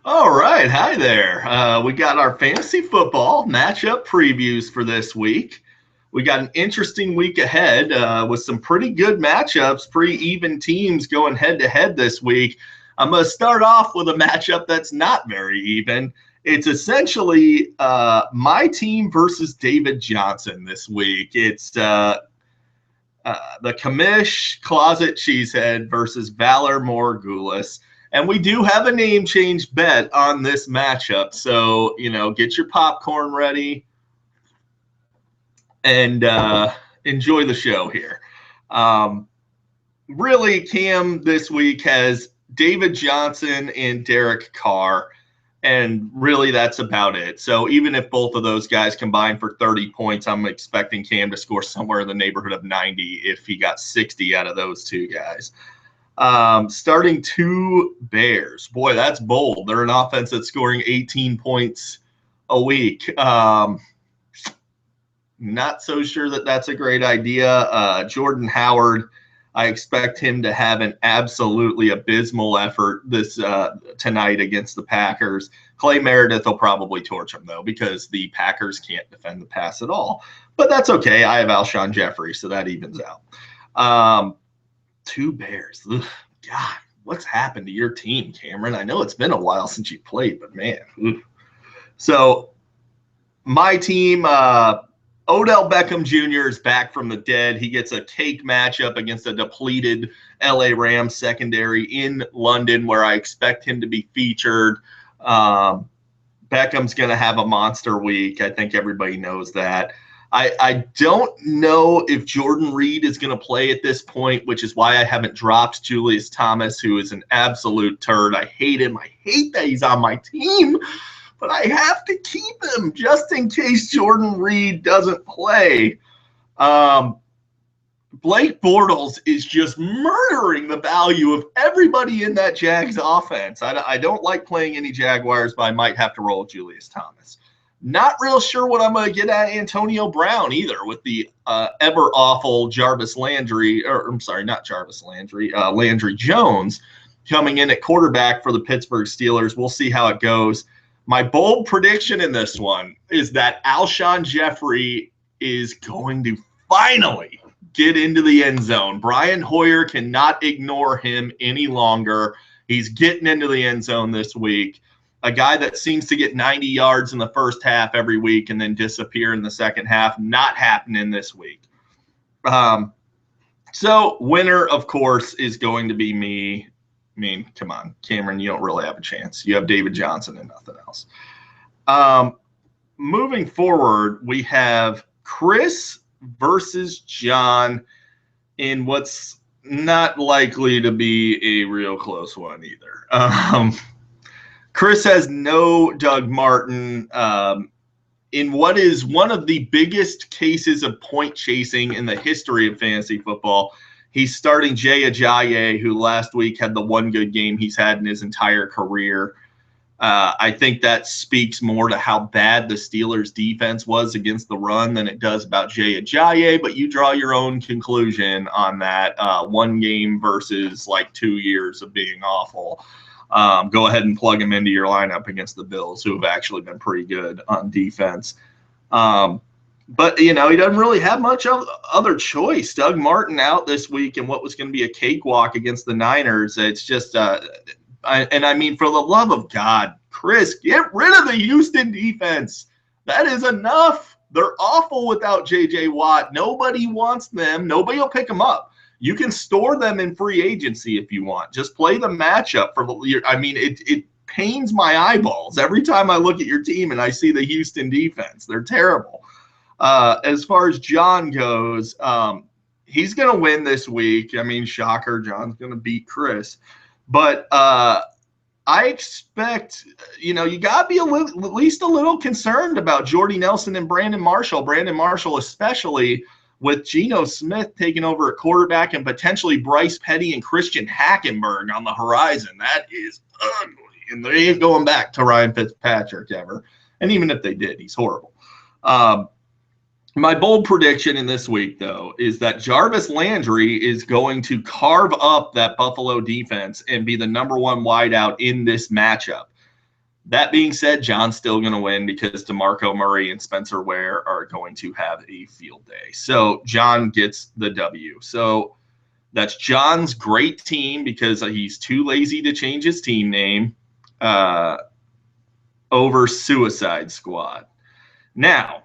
All right, hi there. We got our fantasy football matchup previews for this week. We got an interesting week ahead with some pretty good matchups, pretty even teams going head to head this week. I'm going to start off with a matchup that's not very even. It's essentially my team versus David Johnson this week. It's the Commish Closet Cheesehead versus Valor Morgulis. And we do have a name change bet on this matchup. So, get your popcorn ready and enjoy the show here. Really, Cam this week has David Johnson and Derek Carr. And really, that's about it. So even if both of those guys combine for 30 points, I'm expecting Cam to score somewhere in the neighborhood of 90 if he got 60 out of those two guys. Starting two Bears. Boy, that's bold. They're an offense that's scoring 18 points a week. Not so sure that that's a great idea. Jordan Howard, I expect him to have an absolutely abysmal effort this tonight against the Packers. Clay Meredith will probably torch him, though, because the Packers can't defend the pass at all. But that's okay. I have Alshon Jeffrey, so that evens out. Two Bears. Ugh, God, what's happened to your team, Cameron? I know it's been a while since you played, but man. Ugh. So my team, Odell Beckham Jr. is back from the dead. He gets a cake matchup against a depleted LA Rams secondary in London, where I expect him to be featured. Beckham's going to have a monster week. I think everybody knows that. I don't know if Jordan Reed is going to play at this point, which is why I haven't dropped Julius Thomas, who is an absolute turd. I hate him. I hate that he's on my team, but I have to keep him just in case Jordan Reed doesn't play. Blake Bortles is just murdering the value of everybody in that Jags offense. I don't like playing any Jaguars, but I might have to roll Julius Thomas. Not real sure what I'm going to get at Antonio Brown either with the ever-awful Jarvis Landry, or I'm sorry, not Jarvis Landry, Landry Jones coming in at quarterback for the Pittsburgh Steelers. We'll see how it goes. My bold prediction in this one is that Alshon Jeffrey is going to finally get into the end zone. Brian Hoyer cannot ignore him any longer. He's getting into the end zone this week. A guy that seems to get 90 yards in the first half every week and then disappear in the second half, not happening this week. So winner, of course, is going to be me. I mean, come on, Cameron, you don't really have a chance. You have David Johnson and nothing else. Moving forward, we have Chris versus John in what's not likely to be a real close one either. Chris has no Doug Martin in what is one of the biggest cases of point chasing in the history of fantasy football. He's starting Jay Ajayi, who last week had the one good game he's had in his entire career. I think that speaks more to how bad the Steelers' defense was against the run than it does about Jay Ajayi, but you draw your own conclusion on that one game versus like 2 years of being awful. Go ahead and plug him into your lineup against the Bills, who have actually been pretty good on defense. But, he doesn't really have much other choice. Doug Martin out this week in what was going to be a cakewalk against the Niners. It's just I mean, for the love of God, Chris, get rid of the Houston defense. That is enough. They're awful without J.J. Watt. Nobody wants them. Nobody will pick them up. You can store them in free agency if you want. Just play the matchup for the year. I mean, it pains my eyeballs every time I look at your team and I see the Houston defense. They're terrible. As far as John goes, he's going to win this week. I mean, shocker, John's going to beat Chris. But I expect, you got to be at least a little concerned about Jordy Nelson and Brandon Marshall. Brandon Marshall especially, with Geno Smith taking over at quarterback and potentially Bryce Petty and Christian Hackenberg on the horizon. That is ugly. And they ain't going back to Ryan Fitzpatrick ever. And even if they did, he's horrible. My bold prediction in this week, though, is that Jarvis Landry is going to carve up that Buffalo defense and be the number one wideout in this matchup. That being said, John's still going to win because DeMarco Murray and Spencer Ware are going to have a field day. So John gets the W. So that's John's great team because he's too lazy to change his team name over Suicide Squad. Now,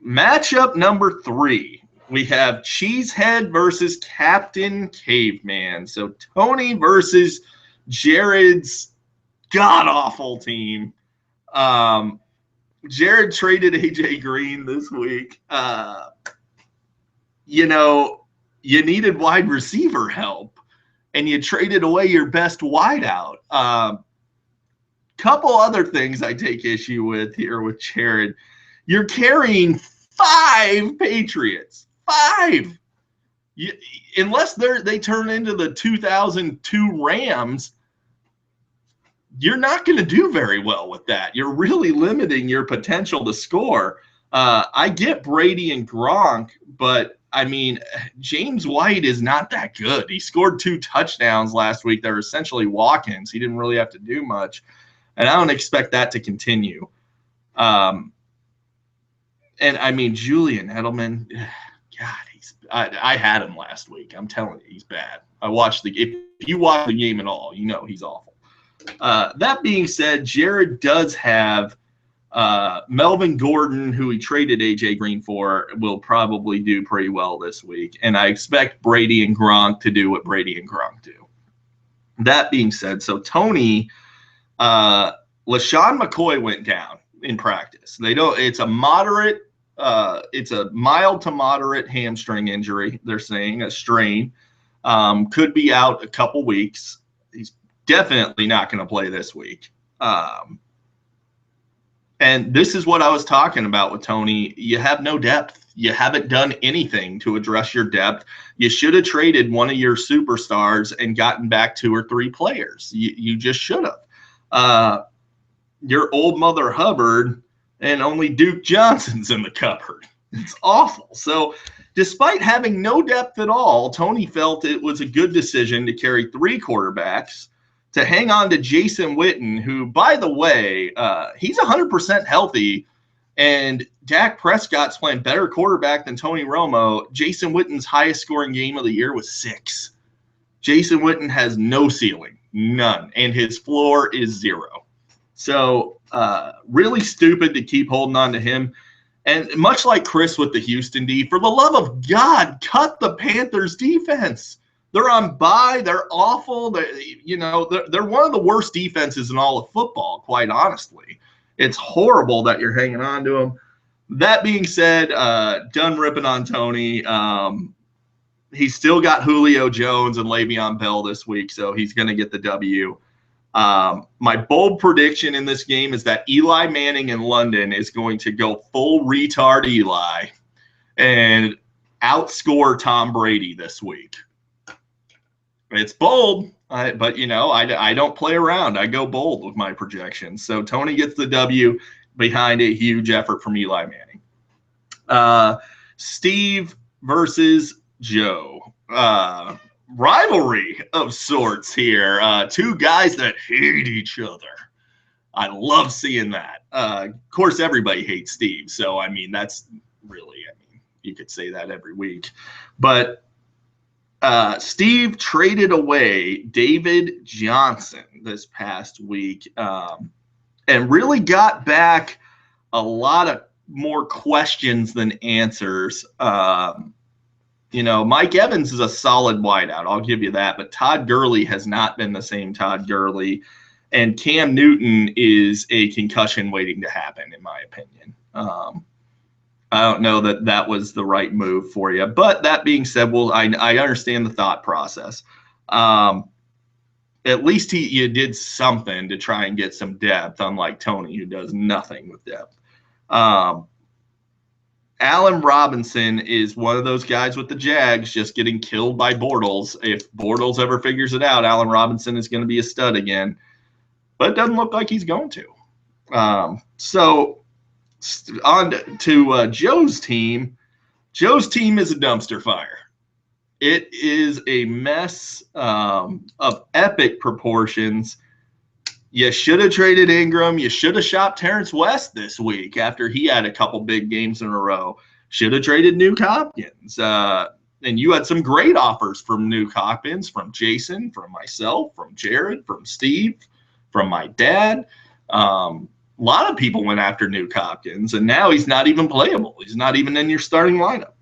matchup number 3. We have Cheesehead versus Captain Caveman. So Tony versus Jared's god-awful team. Jared traded AJ Green this week. You needed wide receiver help, and you traded away your best wideout. Couple other things I take issue with here with Jared. You're carrying 5 Patriots. 5. Unless they turn into the 2002 Rams, you're not going to do very well with that. You're really limiting your potential to score. I get Brady and Gronk, but I mean, James White is not that good. He scored 2 touchdowns last week that were essentially walk-ins. He didn't really have to do much, and I don't expect that to continue. And I mean, Julian Edelman, God, I had him last week. I'm telling you, he's bad. If you watch the game at all, you know he's awful. That being said, Jared does have Melvin Gordon, who he traded AJ Green for, will probably do pretty well this week. And I expect Brady and Gronk to do what Brady and Gronk do. That being said, so Tony, LaShawn McCoy went down in practice. It's a mild to moderate hamstring injury. They're saying a strain, could be out a couple weeks. He's definitely not going to play this week. And this is what I was talking about with Tony. You have no depth. You haven't done anything to address your depth. You should have traded one of your superstars and gotten back 2 or 3 players. You just should have. Your old Mother Hubbard and only Duke Johnson's in the cupboard. It's awful. So despite having no depth at all, Tony felt it was a good decision to carry 3 quarterbacks, to hang on to Jason Witten, who, by the way, he's 100% healthy, and Dak Prescott's playing better quarterback than Tony Romo. Jason Witten's highest scoring game of the year was 6. Jason Witten has no ceiling, none, and his floor is 0. So really stupid to keep holding on to him. And much like Chris with the Houston D, for the love of God, cut the Panthers defense. They're on bye. They're awful. They're one of the worst defenses in all of football, quite honestly. It's horrible that you're hanging on to them. That being said, done ripping on Tony. He's still got Julio Jones and Le'Veon Bell this week, so he's going to get the W. My bold prediction in this game is that Eli Manning in London is going to go full retard Eli and outscore Tom Brady this week. It's bold, but I don't play around. I go bold with my projections. So Tony gets the W behind a huge effort from Eli Manning. Steve versus Joe. Rivalry of sorts here. 2 guys that hate each other. I love seeing that. Of course, everybody hates Steve. So, I mean, that's really, you could say that every week. But Steve traded away David Johnson this past week and really got back a lot of more questions than answers. Mike Evans is a solid wideout. I'll give you that. But Todd Gurley has not been the same Todd Gurley. And Cam Newton is a concussion waiting to happen, in my opinion. I don't know that was the right move for you. But that being said, I understand the thought process. At least you did something to try and get some depth, unlike Tony, who does nothing with depth. Allen Robinson is one of those guys with the Jags just getting killed by Bortles. If Bortles ever figures it out, Allen Robinson is going to be a stud again. But it doesn't look like he's going to. So on to Joe's team. Joe's team is a dumpster fire. It is a mess of epic proportions. You should have traded Ingram. You should have shopped Terrence West this week after he had a couple big games in a row. Should have traded Nuke Hopkins. And you had some great offers from Nuke Hopkins, from Jason, from myself, from Jared, from Steve, from my dad. A lot of people went after Nuke Hopkins, and now he's not even playable. He's not even in your starting lineup.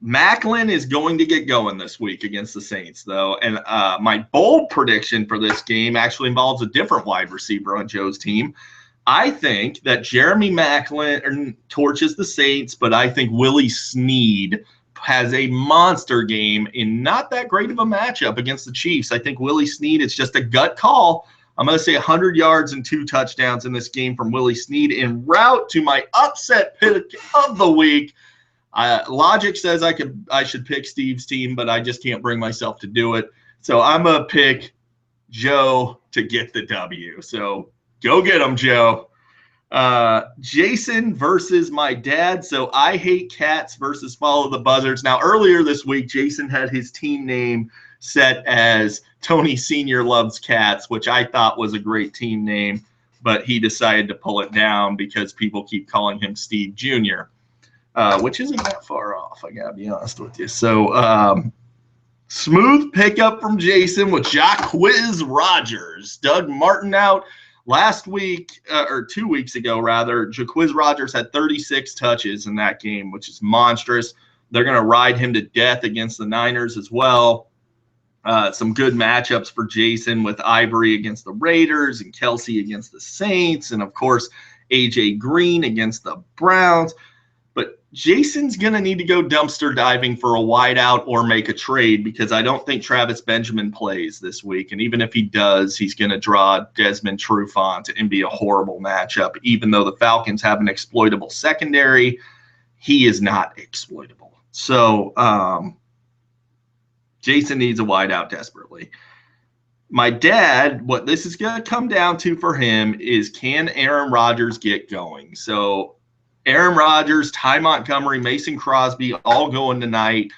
Maclin is going to get going this week against the Saints, though. And my bold prediction for this game actually involves a different wide receiver on Joe's team. I think that Jeremy Maclin torches the Saints, but I think Willie Snead has a monster game in not that great of a matchup against the Chiefs. I think Willie Snead, it's just a gut call. I'm going to say 100 yards and 2 touchdowns in this game from Willie Snead en route to my upset pick of the week. Logic says I should pick Steve's team, but I just can't bring myself to do it. So I'm going to pick Joe to get the W. So go get him, Joe. Jason versus my dad. So I hate cats versus follow the buzzards. Now, earlier this week, Jason had his team name set as Tony Sr. Loves Cats, which I thought was a great team name, but he decided to pull it down because people keep calling him Steve Jr., which isn't that far off, I got to be honest with you. So smooth pickup from Jason with Jacquizz Rodgers. Doug Martin out. Last week, or 2 weeks ago, rather, Jacquizz Rodgers had 36 touches in that game, which is monstrous. They're going to ride him to death against the Niners as well. Some good matchups for Jason with Ivory against the Raiders and Kelsey against the Saints, and, of course, A.J. Green against the Browns. But Jason's going to need to go dumpster diving for a wideout or make a trade because I don't think Travis Benjamin plays this week. And even if he does, he's going to draw Desmond Trufant and be a horrible matchup. Even though the Falcons have an exploitable secondary, he is not exploitable. So Jason needs a wideout desperately. My dad, what this is going to come down to for him is, can Aaron Rodgers get going? So Aaron Rodgers, Ty Montgomery, Mason Crosby, all going tonight.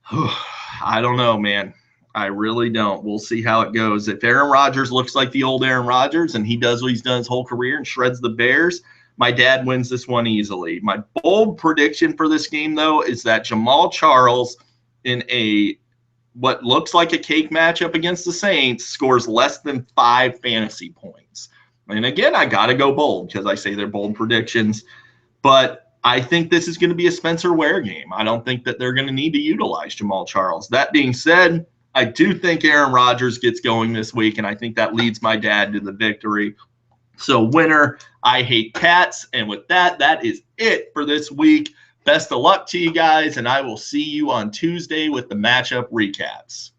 I don't know, man. I really don't. We'll see how it goes. If Aaron Rodgers looks like the old Aaron Rodgers and he does what he's done his whole career and shreds the Bears, my dad wins this one easily. My bold prediction for this game, though, is that Jamal Charles, in what looks like a cake matchup against the Saints, scores less than 5 fantasy points. And again, I got to go bold because I say they're bold predictions. But I think this is going to be a Spencer Ware game. I don't think that they're going to need to utilize Jamal Charles. That being said, I do think Aaron Rodgers gets going this week, and I think that leads my dad to the victory. So winner, I hate cats. And with that, that is it for this week. Best of luck to you guys, and I will see you on Tuesday with the matchup recaps.